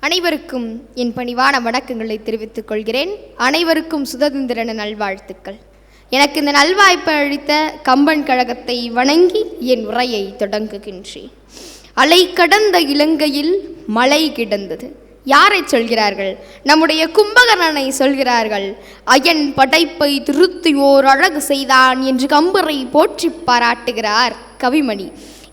அனைவருக்கும் என் பணிவான வணக்கங்களை தெரிவித்துக் கொள்கிறேன். அனைவருக்கும் சுதந்திர நல்வாழ்த்துக்கள். எனக்கு இந்த நல்வாய்ப்பை அளித்த கம்பன் கழகத்தை வணங்கி என் உரையை தொடங்குகின்றேன். அலை கடந்த இலங்கையில் மழை கிடந்தது. யாரை சொல்கிறார்கள்? நம்முடைய கும்பகர்ணனை சொல்கிறார்கள். அயன் படைப்பை திருத்தி ஓர் அழகு செய்தான் என்று கம்பரை போற்றி பாராட்டுகிறார் கவிமணி.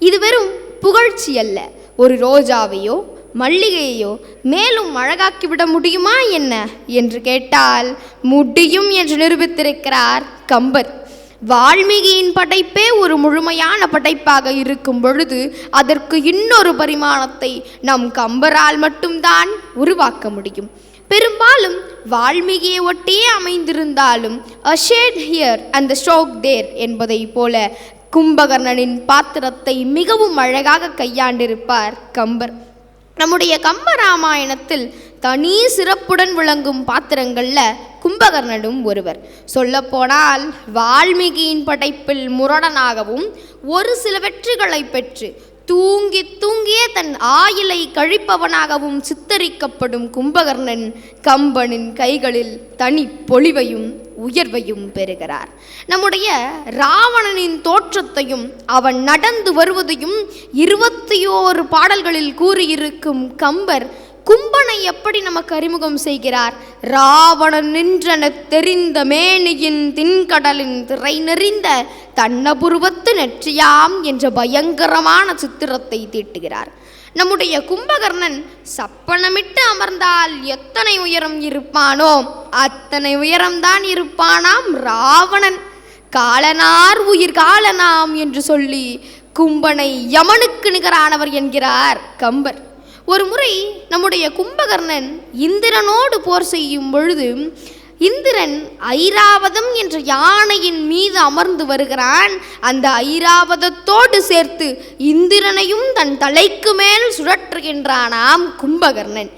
இது வெறும் புகழ்ச்சி அல்ல. ஒரு ரோஜாவையோ மல்லிகையோ மேலும் அழகாக்கிவிட முடியுமா என்ன என்று கேட்டால் முடியும் என்று நிரூபித்திருக்கிறார் கம்பர். வால்மீகியின் படைப்பே ஒரு முழுமையான படைப்பாக இருக்கும் பொழுது அதற்கு இன்னொரு பரிமாணத்தை நம் கம்பரால் மட்டும்தான் உருவாக்க முடியும். பெரும்பாலும் வால்மீகியை ஒட்டியே அமைந்திருந்தாலும் a shade here and the stroke there என்பதை போல கும்பகர்ணனின் பாத்திரத்தை மிகவும் அழகாக கையாண்டிருப்பார் கம்பர். நம்முடைய கம்பராமாயணத்தில் தனி சிறப்புடன் விளங்கும் பாத்திரங்களில் கும்பகர்ணனும் ஒருவர். சொல்லப்போனால் வால்மீகியின் படைப்பில் முரடனாகவும் ஒரு சில வெற்றிகளை பெற்று தூங்கி தூங்கியே தன் ஆயுளை கழிப்பவனாகவும் சித்தரிக்கப்படும் கும்பகர்ணன் கம்பனின் கைகளில் தனி பொலிவையும் உயர்வையும் பெறுகிறார். நம்முடைய ராவணனின் தோற்றத்தையும் அவன் நடந்து வருவதையும் 21 பாடல்களில் கூறியிருக்கும் கம்பர் கும்பனை எப்படி நமக்கு அறிமுகம் செய்கிறார்? ராவணன் நின்றன தெரிந்த மேனியின் தின்கடலின் திரை நெறிந்த தன்னபுருவத்து நெற்றியாம் என்ற பயங்கரமான சித்திரத்தை தீட்டுகிறார். நம்முடைய கும்பகர்ணன் சப்பனமிட்டு அமர்ந்தால் எத்தனை உயரம் இருப்பானோ அத்தனை உயரம்தான் இருப்பானாம் ராவணன். காலனார் உயிர் காலனாம் என்று சொல்லி கும்பனை யமனுக்கு நிகரானவர் என்கிறார் கம்பர். ஒரு முறை நம்முடைய கும்பகர்ணன் இந்திரனோடு போர் செய்யும் பொழுது இந்திரன் ஐராவதம் என்ற யானையின் மீது அமர்ந்து வருகிறான். அந்த ஐராவதத்தோடு சேர்த்து இந்திரனையும் தன் தலைக்கு மேல் சுழற்றுகின்றானாம் கும்பகர்ணன்.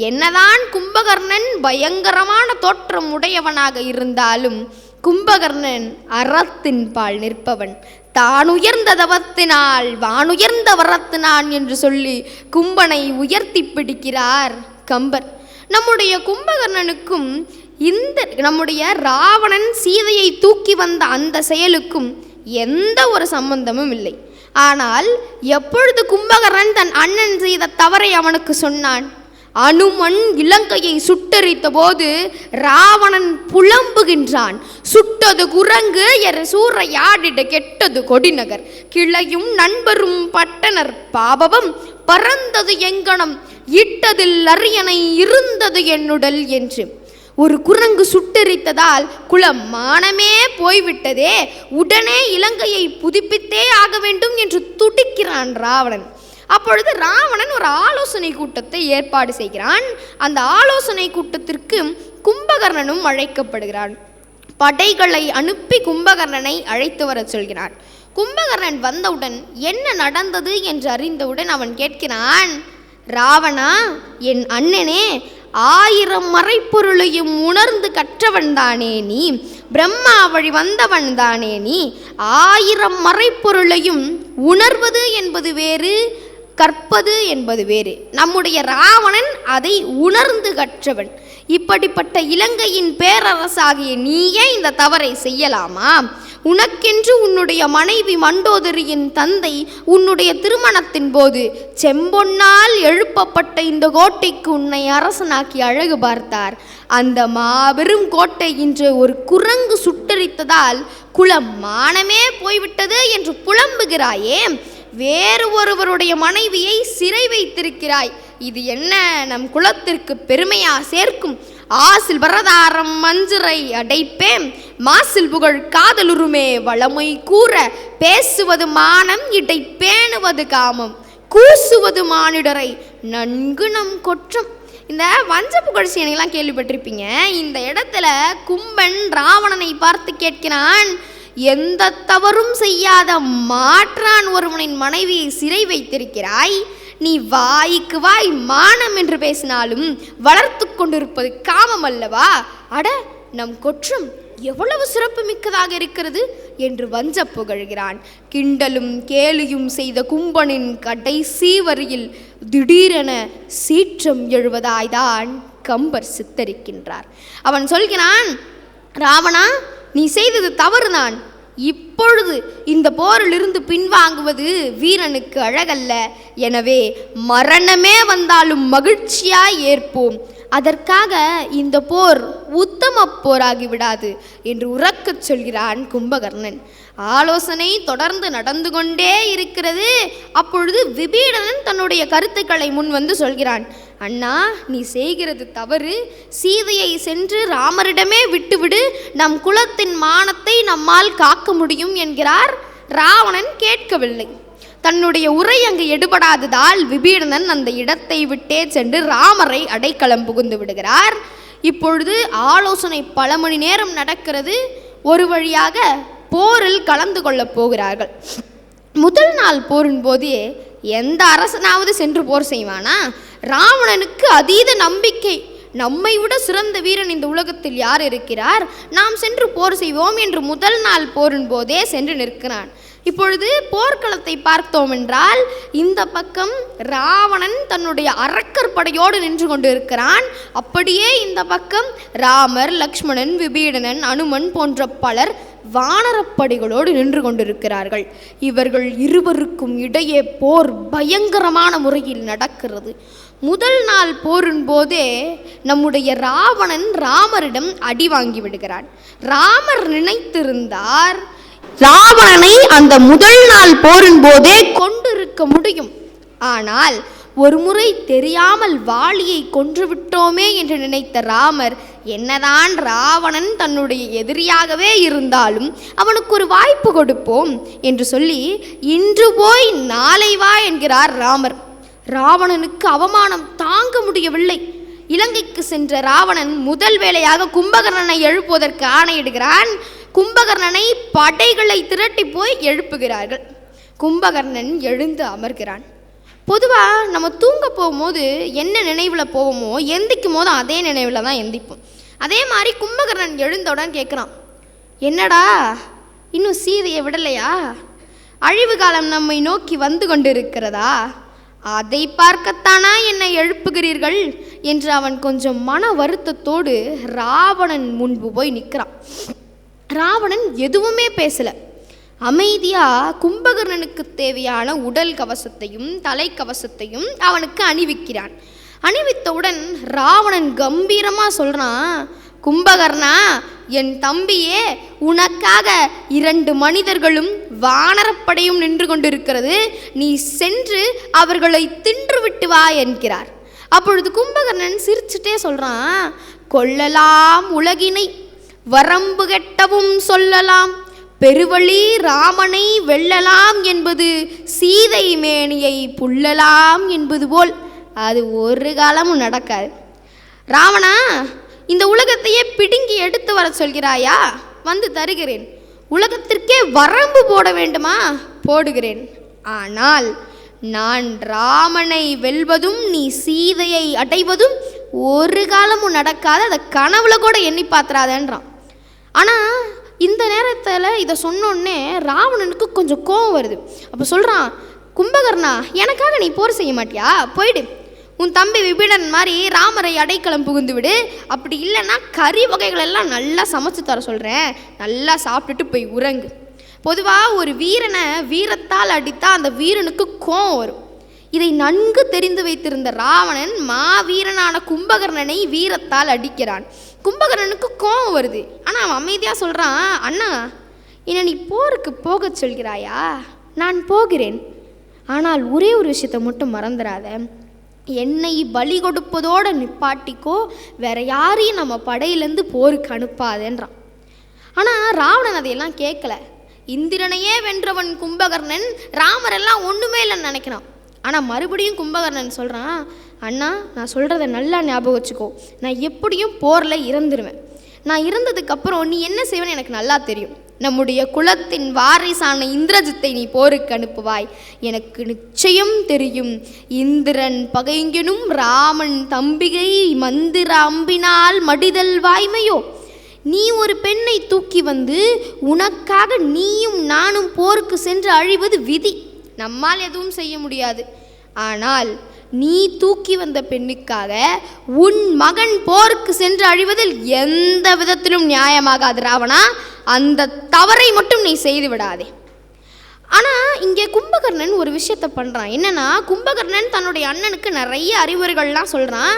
என்னதான் கும்பகர்ணன் பயங்கரமான தோற்றம் உடையவனாக இருந்தாலும் கும்பகர்ணன் அறத்தின் பால் நிற்பவன். தான் உயர்ந்த தவத்தினால் வானுயர்ந்த வரத்தினான் என்று சொல்லி கும்பனை உயர்த்தி பிடிக்கிறார் கம்பர். நம்முடைய கும்பகர்ணனுக்கும் நம்முடைய ராவணன் சீதையை தூக்கி வந்த அந்த செயலுக்கும் எந்த ஒரு சம்பந்தமும் இல்லை. ஆனால் எப்பொழுது கும்பகர்ணன் தன் அண்ணன் செய்த தவறை அவனுக்கு சொன்னான்? அனுமன் இலங்கையை சுட்டெரித்த போது ராவணன் புலம்புகின்றான். சுட்டது குரங்கு சூறையாடிட கெட்டது கொடிநகர் கிளையும் நண்பரும் பட்டனர் பாபவம் பறந்தது எங்கனம் இட்டதில் அரியணை இருந்தது என்னுடல் என்று. ஒரு குரங்கு சுட்டெரித்ததால் குலம் மானமே போய்விட்டதே, உடனே இலங்கையை புதுப்பித்தே ஆக வேண்டும் என்று துடிக்கிறான் ராவணன். அப்பொழுது ராவணன் ஒரு ஆலோசனை கூட்டத்தை ஏற்பாடு செய்கிறான். அந்த ஆலோசனை கூட்டத்திற்கு கும்பகர்ணனும் அழைக்கப்படுகிறான். படைகளை அனுப்பி கும்பகர்ணனை அழைத்து வர சொல்கிறான். கும்பகர்ணன் வந்தவுடன் என்ன நடந்தது என்று அறிந்தவுடன் அவன் கேட்கிறான், ராவணா, என் அண்ணனே, 1000 மறைப்பொருளையும் உணர்ந்து கற்றவன் தானே நீ, பிரம்மா வழி வந்தவன் தானே நீ. 1000 மறைப்பொருளையும் உணர்வது என்பது வேறு, கற்பது என்பது வேறு. நம்முடைய ராவணன் அதை உணர்ந்து கற்றவன். இப்படிப்பட்ட இலங்கையின் பேரரசாகிய நீயே இந்த தவறை செய்யலாமா? உனக்கென்று உன்னுடைய மனைவி மண்டோதரியின் தந்தை உன்னுடைய திருமணத்தின் போது செம்பொன்னால் எழுப்பப்பட்ட இந்த கோட்டைக்கு உன்னை அரசனாக்கி அழகு பார்த்தார். அந்த மாபெரும் கோட்டை இன்று ஒரு குரங்கு சுட்டரித்ததால் குலம் மானமே போய்விட்டது என்று புலம்புகிறாயே, வேறு ஒருவருடைய மனைவியை சிறை வைத்திருக்கிறாய். இது என்ன நம் குலத்திற்கு பெருமையா சேர்க்கும்? ஆசில் வரதாரம் மஞ்சிரை அடைப்பேன் மாசில் புகழ் காதலுருமே வளமை கூற பேசுவது மானம் இடை பேணுவது காமம் கூசுவது மானிடரை நன்கு நம் கொற்றம். இந்த வஞ்ச புகழ்ச்சியெல்லாம் கேள்விப்பட்டிருப்பீங்க. இந்த இடத்துல கும்பன் ராவணனை பார்த்து கேட்கிறான், எந்த தவறும் செய்யாத மாற்றான் ஒருவனின் மனைவியை சிறை வைத்திருக்கிறாய். நீ வாய்க்கு வாய் மானம் என்று பேசினாலும் வளர்த்து கொண்டிருப்பது காமம் அல்லவா? அட, நம் கொற்றம் எவ்வளவு சிறப்பு மிக்கதாக இருக்கிறது என்று வஞ்ச புகழ்கிறான். கிண்டலும் கேலியும் செய்த கும்பனின் கடைசி வரியில் திடீரென சீற்றம் எழுவதாய்தான் கம்பர் சித்தரிக்கின்றார். அவன் சொல்கிறான், ராவணா, நீ செய்தது தவறுதான். இப்பொழுது இந்த போரிலிருந்து பின்வாங்குவது வீரனுக்கு அழகல்ல. எனவே மரணமே வந்தாலும் மகிழ்ச்சியாய் ஏற்போம். அதற்காக இந்த போர் உத்தம போராகிவிடாது என்று உரக்கச் சொல்கிறான் கும்பகர்ணன். ஆலோசனை தொடர்ந்து நடந்து கொண்டே இருக்கிறது. அப்பொழுது விபீடனன் தன்னுடைய கருத்துக்களை முன் வந்து சொல்கிறான். அண்ணா, நீ செய்கிறது தவறு. சீதையை சென்று ராமரிடமே விட்டுவிடு. நம் குலத்தின் மானத்தை நம்மால் காக்க முடியும் என்கிறார். ராவணன் கேட்கவில்லை. தன்னுடைய உரை அங்கு எடுபடாததால் விபீடனன் அந்த இடத்தை விட்டே சென்று ராமரை அடைக்கலம் புகுந்து விடுகிறார். இப்பொழுது ஆலோசனை பல மணி நேரம் நடக்கிறது. ஒரு வழியாக போரில் கலந்து கொள்ளப் போகிறார்கள். முதல் நாள் போரின் போதே எந்த அரசனாவது சென்று போர் செய்வானா? ராவணனுக்கு அதீத நம்பிக்கை. நம்மை விட சிறந்த வீரன் இந்த உலகத்தில் யார் இருக்கிறார்? நாம் சென்று போர் செய்வோம் என்று முதல் நாள் போரின் போதே சென்று நிற்கிறான். இப்பொழுது போர்க்களத்தை பார்த்தோம் என்றால் இந்த பக்கம் ராவணன் தன்னுடைய அரக்கர் படையோடு நின்று கொண்டு இருக்கிறான். அப்படியே இந்த பக்கம் ராமர், லக்ஷ்மணன், விபீடனன், அனுமன் போன்ற பலர் வானரப்படைகளோடு நின்று கொண்டிருக்கிறார்கள். இவர்கள் இருவருக்கும் இடையே போர் பயங்கரமான முறையில் நடக்கிறது. முதல் நாள் போரின் போதே நம்முடைய ராவணன் ராமரிடம் அடி வாங்கி விடுகிறான். ராமர் நினைத்திருந்தார் ராவணனை அந்த முதல் நாள் போரின் போதே கொண்டிருக்க முடியும். ஆனால் ஒரு முறை தெரியாமல் வாலியை கொன்றுவிட்டோமே என்று நினைத்த ராமர், என்னதான் ராவணன் தன்னுடைய எதிரியாகவே இருந்தாலும் அவனுக்கு ஒரு வாய்ப்பு கொடுப்போம் என்று சொல்லி இன்று போய் நாளை வா என்கிறார் ராமர். ராவணனுக்கு அவமானம் தாங்க முடியவில்லை. இலங்கைக்கு சென்ற ராவணன் முதல் வேளையாக கும்பகர்ணனை எழுப்புவதற்கு ஆணையிடுகிறான். கும்பகர்ணனை படைகளை திரட்டி போய் எழுப்புகிறார்கள். கும்பகர்ணன் எழுந்து அமர்கிறான். பொதுவாக நம்ம தூங்க போகும்போது என்ன நினைவில் போவோமோ எந்திக்கும் போது அதே நினைவில் தான் எந்திப்போம். அதே மாதிரி கும்பகர்ணன் எழுந்தவுடன் கேட்குறான், என்னடா இன்னும் சீதையை விடலையா? அழிவு காலம் நம்மை நோக்கி வந்து கொண்டு இருக்கிறதா? அதை பார்க்கத்தானா என்னை எழுப்புகிறீர்கள் என்று அவன் கொஞ்சம் மன வருத்தத்தோடு ராவணன் முன்பு போய் நிற்கிறான். ராவணன் எதுவுமே பேசல. அமைதியா கும்பகர்ணனுக்கு தேவையான உடல் கவசத்தையும் தலைக்கவசத்தையும் அவனுக்கு அணிவிக்கிறான். அணிவித்தவுடன் ராவணன் கம்பீரமா சொல்றான், கும்பகர்ணா, என் தம்பியே, உனக்காக 2 மனிதர்களும் வானரப்படையும் நின்று கொண்டிருக்கிறது. நீ சென்று அவர்களை தின்று விட்டு வா என்கிறார். அப்பொழுது கும்பகர்ணன் சிரிச்சுட்டே சொல்றான், கொல்லலாம் உலகினை, வரம்பு கெட்டவும் சொல்லலாம், பெருவழி ராமனை வெல்லலாம் என்பது சீதை மேனியை புல்லலாம் என்பது போல் அது ஒரு காலமும் நடக்காது. ராவணா, இந்த உலகத்தையே பிடுங்கி எடுத்து வர சொல்கிறாயா? வந்து தருகிறேன். உலகத்திற்கே வரம்பு போட வேண்டுமா? போடுகிறேன். ஆனால் நான் ராமனை வெல்வதும் நீ சீதையை அடைவதும் ஒரு காலமும் நடக்காது. அதை கனவுல கூட எண்ணி பார்த்துறாதேன்றான். ஆனால் இந்த நேரத்தில் இதை சொன்னோடனே ராவணனுக்கு கொஞ்சம் கோபம் வருது. அப்போ சொல்கிறான், கும்பகர்ணா, எனக்காக நீ போர் செய்ய மாட்டியா? போயிடு. உன் தம்பி விபீடன் மாதிரி ராமரை அடைக்கலம் புகுந்து விடு. அப்படி இல்லைன்னா கறி வகைகளெல்லாம் நல்லா சமைச்சு தர சொல்கிறேன். நல்லா சாப்பிட்டுட்டு போய் உறங்கு. பொதுவாக ஒரு வீரனை வீரத்தால் அடித்தா அந்த வீரனுக்கு கோபம் வரும். இதை நன்கு தெரிந்து வைத்திருந்த ராவணன் மாவீரனான கும்பகர்ணனை வீரத்தால் அடிக்கிறான். கும்பகர்ணனுக்கு கோபம் வருது. ஆனால் அவன் அமைதியாக சொல்கிறான், அண்ணா, என்னை நீ போருக்கு போக சொல்கிறாயா? நான் போகிறேன். ஆனால் ஒரே ஒரு விஷயத்தை மட்டும் மறந்துடாத, என்னை பலி கொடுப்பதோடு நிப்பாட்டிக்கோ, வேற யாரையும் நம்ம படையிலேருந்து போருக்கு அனுப்பாதேன்றான். ஆனால் ராவணன் அதையெல்லாம் கேட்கல. இந்திரனையே வென்றவன் கும்பகர்ணன், ராமரெல்லாம் ஒன்றுமே இல்லைன்னு நினைக்கிறான். ஆனால் மறுபடியும் கும்பகர்ணன் சொல்கிறான், அண்ணா, நான் சொல்கிறத நல்லா ஞாபகம் வச்சுக்கோ. நான் எப்படியும் போரில் இறந்துருவேன். நான் இறந்ததுக்கப்புறம் நீ என்ன செய்வேன்னு எனக்கு நல்லா தெரியும். நம்முடைய குலத்தின் வாரிசான இந்திரஜித்தை நீ போருக்கு அனுப்புவாய். எனக்கு நிச்சயம் தெரியும். இந்திரன் பகைங்கனும் ராமன் தம்பிகை மந்திர அம்பினால் மடிதல் வாய்மையோ. நீ ஒரு பெண்ணை தூக்கி வந்து உனக்காக நீயும் நானும் போருக்கு சென்று அழிவது விதி, நம்மால் எதுவும் செய்ய முடியாது. ஆனால் நீ தூக்கி வந்த பெண்ணுக்காக உன் மகன் போருக்கு சென்று அழிவதில் எந்த விதத்திலும் நியாயமாகாது ராவணா. அந்த தவறை மட்டும் நீ செய்து விடாதே. ஆனால் இங்கே கும்பகர்ணன் ஒரு விஷயத்தை பண்ணுறான். என்னென்னா, கும்பகர்ணன் தன்னுடைய அண்ணனுக்கு நிறைய அறிவுரைகள்லாம் சொல்கிறான்.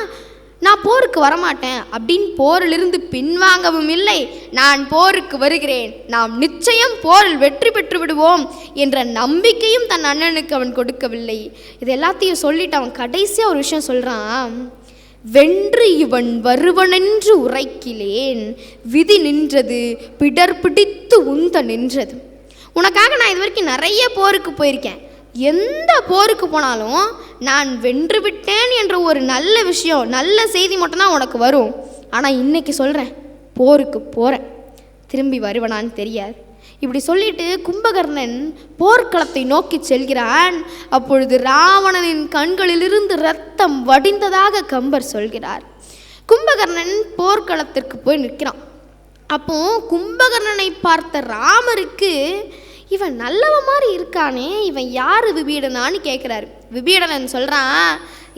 நான் போருக்கு வரமாட்டேன் அப்படின்னு போரிலிருந்து பின்வாங்கவும் இல்லை, நான் போருக்கு வருகிறேன், நாம் நிச்சயம் போரில் வெற்றி பெற்று விடுவோம் என்ற நம்பிக்கையும் தன் அண்ணனுக்கு அவன் கொடுக்கவில்லை. இது எல்லாத்தையும் சொல்லிட்டு அவன் கடைசியாக ஒரு விஷயம் சொல்கிறான். வென்று இவன் வருவனென்று உரைக்கிலேன், விதி நின்றது பிடர் பிடித்து உந்த நின்றது. உனக்காக நான் இது வரைக்கும் நிறைய போருக்கு போயிருக்கேன், எந்த போருக்கு போனாலும் நான் வென்று விட்டேன் என்ற ஒரு நல்ல விஷயம், நல்ல செய்தி மட்டும்தான் உனக்கு வரும். ஆனால் இன்னைக்கு சொல்கிறேன், போருக்கு போகிறேன், திரும்பி வருவனான்னு தெரியாது. இப்படி சொல்லிட்டு கும்பகர்ணன் போர்க்களத்தை நோக்கி செல்கிறான். அப்பொழுது ராவணனின் கண்களிலிருந்து இரத்தம் வடிந்ததாக கம்பர் சொல்கிறார். கும்பகர்ணன் போர்க்களத்திற்கு போய் நிற்கிறான். அப்போ கும்பகர்ணனை பார்த்த ராமருக்கு இவன் நல்லவ மாதிரி இருக்கானே, இவன் யார் விபீடனான்னு கேட்குறாரு. விபீடனன் சொல்கிறான்,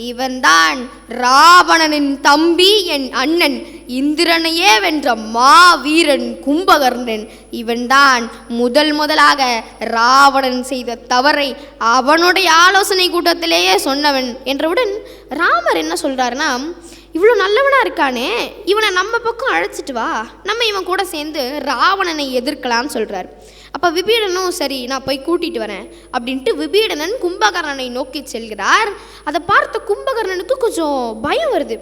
இவன்தான் ராவணனின் தம்பி, என் அண்ணன், இந்திரனையே வென்ற மாவீரன் கும்பகர்ணன். இவன்தான் முதலாக ராவணன் செய்த தவறை அவனுடைய ஆலோசனை கூட்டத்திலேயே சொன்னவன் என்றவுடன் ராமர் என்ன சொல்கிறாருன்னா, இவ்வளோ நல்லவனாக இருக்கானே, இவனை நம்ம பக்கம் அழைச்சிட்டு வா, நம்ம இவன் கூட சேர்ந்து ராவணனை எதிர்க்கலான்னு சொல்கிறார். அப்போ விபீடனும் சரி நான் போய் கூட்டிகிட்டு வரேன் அப்படின்ட்டு விபீடனன் கும்பகர்ணனை நோக்கி செல்கிறார். அதை பார்த்த கும்பகர்ணனுக்கு கொஞ்சம் பயம் வருது.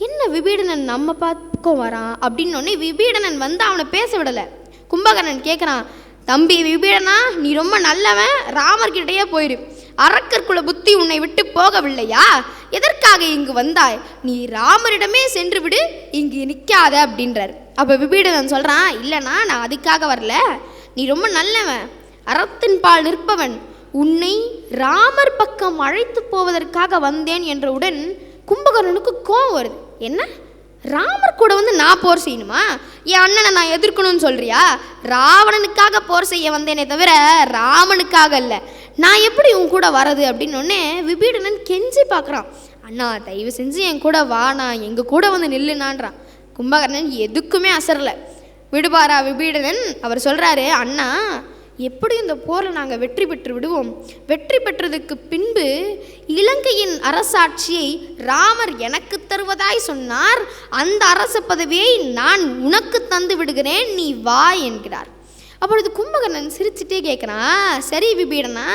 என்ன விபீடனன் நம்ம பக்கம் வரான் அப்படின்னோடனே விபீடனன் வந்து அவனை பேச விடலை. கும்பகர்ணன் கேட்குறான், தம்பி விபீடனா, நீ ரொம்ப நல்லவன், ராமர்கிட்டையே போயிரு, அரக்கர்குல புத்தி உன்னை விட்டு போகவில்லையா, எதற்காக இங்கு வந்தாய், நீ ராமரிடமே சென்று விடு, இங்கு நிற்காத அப்படின்றார். அப்போ விபீடனன் சொல்கிறான், இல்லைனா நான் அதுக்காக வரல, நீ ரொம்ப நல்லவன், அறத்தின் பால் நிற்பவன், உன்னை ராமர் பக்கம் அழைத்து போவதற்காக வந்தேன் என்றவுடன் கும்பகர்ணனுக்கு கோபம் வருது. என்ன, ராமர் கூட வந்து நான் போர் செய்யணுமா, என் அண்ணனை நான் எதிர்க்கணும்னு சொல்கிறியா, ராவணனுக்காக போர் செய்ய வந்தேனே தவிர ராமனுக்காக இல்லை, நான் எப்படி உன் கூட வரது அப்படின்னொடனே விபீடனன் கெஞ்சி பார்க்குறான். அண்ணா தயவு செஞ்சு என் கூட வா, நான் எங்கள் கூட வந்து நில்லுனான்றான். கும்பகர்ணன் எதுக்குமே அசரலை. விடுபாரா விபீடனன்? அவர் சொல்கிறாரு, அண்ணா எப்படி இந்த போரில் நாங்கள் வெற்றி பெற்று விடுவோம், வெற்றி பெற்றதுக்கு பின்பு இலங்கையின் அரசாட்சியை ராமர் எனக்கு தருவதாய் சொன்னார், அந்த அரச பதவியை நான் உனக்கு தந்து விடுகிறேன், நீ வா என்கிறார். அப்பொழுது கும்பகர்ணன் சிரிச்சுட்டே கேட்குறான், சரி விபீடனா,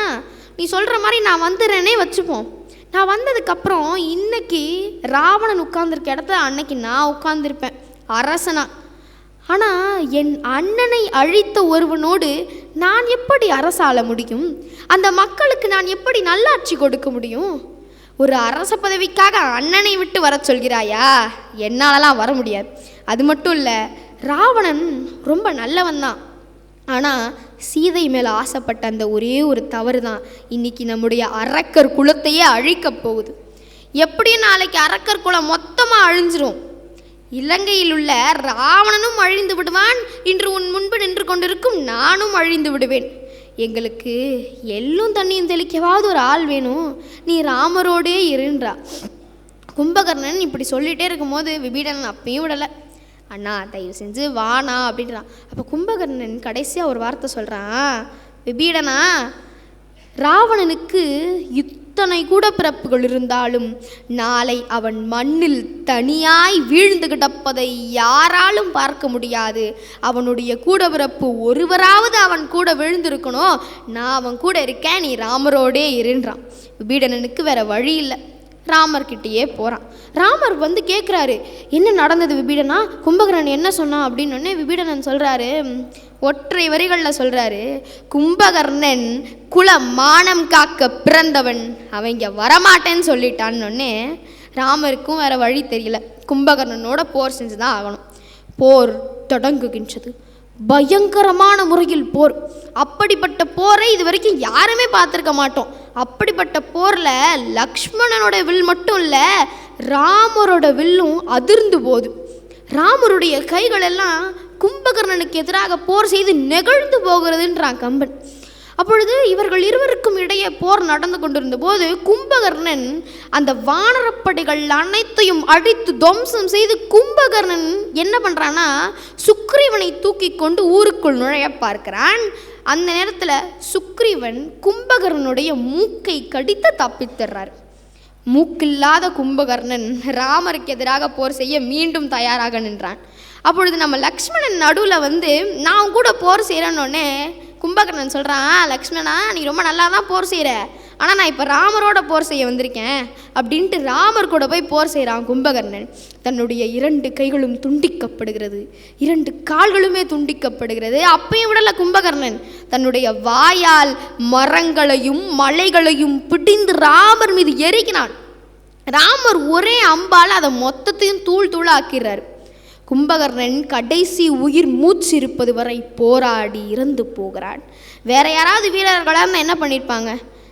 நீ சொல்கிற மாதிரி நான் வந்துடுறேனே வச்சுப்போம், நான் வந்ததுக்கப்புறம் இன்னைக்கு ராவணன் உட்கார்ந்துருக்க இடத்துல அன்னைக்கு நான் உட்கார்ந்துருப்பேன் அரசனா. ஆனால் என் அண்ணனை அழித்த ஒருவனோடு நான் எப்படி அரசாள முடியும், அந்த மக்களுக்கு நான் எப்படி நல்லாட்சி கொடுக்க முடியும், ஒரு அரச பதவிக்காக அண்ணனை விட்டு வர சொல்கிறாயா, என்னாலலாம் வர முடியாது. அது மட்டும் இல்லை, ராவணன் ரொம்ப நல்லவன் தான், ஆனால் சீதை மேலே ஆசைப்பட்ட அந்த ஒரே ஒரு தவறு தான் இன்றைக்கி நம்முடைய அரக்கர் குலத்தையே அழிக்கப் போகுது. எப்படியும் நாளைக்கு அரக்கர் குலம் மொத்தமாக அழிஞ்சிரும், இலங்கையில் உள்ள ராவணனும் அழிந்து விடுவான், இன்று உன் முன்பு நின்று கொண்டிருக்கும் நானும் அழிந்து விடுவேன், எங்களுக்கு எள்ளும் தண்ணியும் தெளிக்கவாவது ஒரு ஆள் வேணும், நீ ராமரோடே இருன்றா. கும்பகர்ணன் இப்படி சொல்லிகிட்டே இருக்கும்போது விபீடனன் அப்பயும் விடலை. அண்ணா தயவு செஞ்சு வானா அப்படின்றான். அப்போ கும்பகர்ணன் கடைசியாக ஒரு வார்த்தை சொல்கிறான், விபீடனா, ராவணனுக்கு இத்தனை கூட பிறப்புகள் இருந்தாலும் நாளை அவன் மண்ணில் தனியாய் வீழ்ந்து கிடப்பதை யாராலும் பார்க்க முடியாது, அவனுடைய கூட பிறப்பு ஒருவராவது அவன் கூட விழுந்திருக்கணும், நான் அவன் கூட இருக்கேன், நீ ராமரோடே இருன்றான். விபீடனனுக்கு வேற வழி இல்லை, ராமர்கிட்டயே போகிறான். ராமர் வந்து கேட்குறாரு, என்ன நடந்தது விபீடனா, கும்பகர்ணன் என்ன சொன்னான் அப்படின்னொடனே விபீடனன் சொல்கிறாரு, ஒற்றை வரிகளில் சொல்கிறாரு, கும்பகர்ணன் குல மானம் காக்க பிறந்தவன், அவன் இங்கே வரமாட்டேன்னு சொல்லிட்டான்னொன்னே ராமருக்கும் வேறு வழி தெரியல, கும்பகர்ணனோட போர் செஞ்சு தான் ஆகணும். போர் தொடங்குகின்றது. பயங்கரமான முறையில் போர். அப்படிப்பட்ட போரை இது வரைக்கும் யாருமே பார்த்துருக்க மாட்டோம். அப்படிப்பட்ட போரில் லக்ஷ்மணனோட வில் மட்டும் இல்லை, ராமரோட வில்லும் அதிர்ந்து போகுது. ராமருடைய கைகளெல்லாம் கும்பகர்ணனுக்கு எதிராக போர் செய்து நெகிழ்ந்து போகிறதுன்றான் கம்பன். அப்பொழுது இவர்கள் இருவருக்கும் இடையே போர் நடந்து கொண்டிருந்த போது கும்பகர்ணன் அந்த வானரப்படைகள் அனைத்தையும் அடித்து துவம்சம் செய்து கும்பகர்ணன் என்ன பண்ணுறான்னா சுக்ரீவனை தூக்கி கொண்டு ஊருக்குள் நுழைய பார்க்கிறான். அந்த நேரத்தில் சுக்ரீவன் கும்பகர்ணனுடைய மூக்கை கடித்து தப்பித்துறார். மூக்கில்லாத கும்பகர்ணன் ராமருக்கு எதிராக போர் செய்ய மீண்டும் தயாராக நின்றான். அப்பொழுது நம்ம லக்ஷ்மணன் நடுவில் நான் கூட போர் செய்கிறேன்னொன்னே கும்பகர்ணன் சொல்கிறான், லக்ஷ்மணா நீ ரொம்ப நல்லா தான் போர் செய்கிற, ஆனால் நான் இப்போ ராமரோட போர் செய்ய வந்திருக்கேன் அப்படின்ட்டு ராமர் கூட போய் போர் செய்கிறான் கும்பகர்ணன். தன்னுடைய 2 கைகளும் துண்டிக்கப்படுகிறது, 2 கால்களுமே துண்டிக்கப்படுகிறது. அப்பையும் விடல கும்பகர்ணன் தன்னுடைய வாயால் மரங்களையும் மலைகளையும் பிடிந்து ராமர் மீது எரிக்கிறான். ராமர் ஒரே அம்பால் அதை மொத்தத்தையும் தூள் தூளாக்கிறார். கும்பகர்ணன் கடைசி உயிர் மூச்சு இருப்பது வரை போராடி இறந்து போகிறான். வேற யாராவது வீரர்களாக என்ன பண்ணியிருப்பாங்க,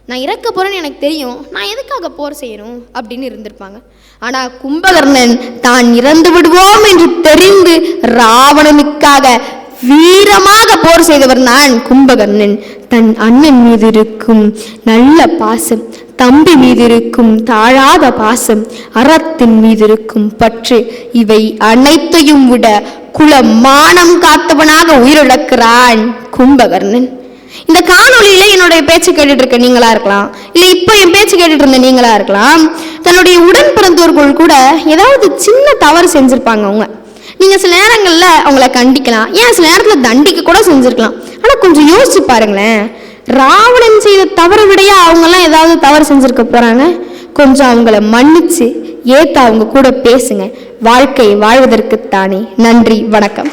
நான் இறக்க போகிறேன்னு எனக்கு தெரியும், நான் எதுக்காக போர் செய்யணும் அப்படின்னு இருந்திருப்பாங்க. ஆனால் கும்பகர்ணன் தான் இறந்து விடுவோம் என்று தெரிந்து ராவணனுக்காக வீரமாக போர் செய்தவர் தான் கும்பகர்ணன். தன் அண்ணன் மீது இருக்கும் நல்ல பாசம், தம்பி மீது இருக்கும் தாழாத பாசம், அறத்தின் மீது இருக்கும் பற்று, இவை அனைத்தையும் விட குல மானம் காத்தவனாக உயிரிழக்கிறான் கும்பகர்ணன். இந்த காணொலியில என்னுடைய பேச்சு கேட்டுட்டு இருக்க நீங்களா இருக்கலாம், இல்லை இப்போ என் பேச்சு கேட்டுட்டு இருந்த நீங்களா இருக்கலாம். தன்னுடைய உடன் பிறந்தோர்கள் கூட ஏதாவது சின்ன தவறு செஞ்சிருப்பாங்க. நீங்க சில நேரங்கள்ல அவங்கள கண்டிக்கலாம், ஏன் சில நேரத்தில் தண்டிக்க கூட செஞ்சிருக்கலாம். ஆனா கொஞ்சம் யோசிச்சு பாருங்களேன், ராவணன் செய்த தவறை விடையா அவங்கெல்லாம் ஏதாவது தவறு செஞ்சிருக்க போறாங்க? கொஞ்சம் அவங்கள மன்னிச்சு ஏத்த அவங்க கூட பேசுங்க. வாழ்க்கை வாழ்வதற்குத்தானே. நன்றி, வணக்கம்.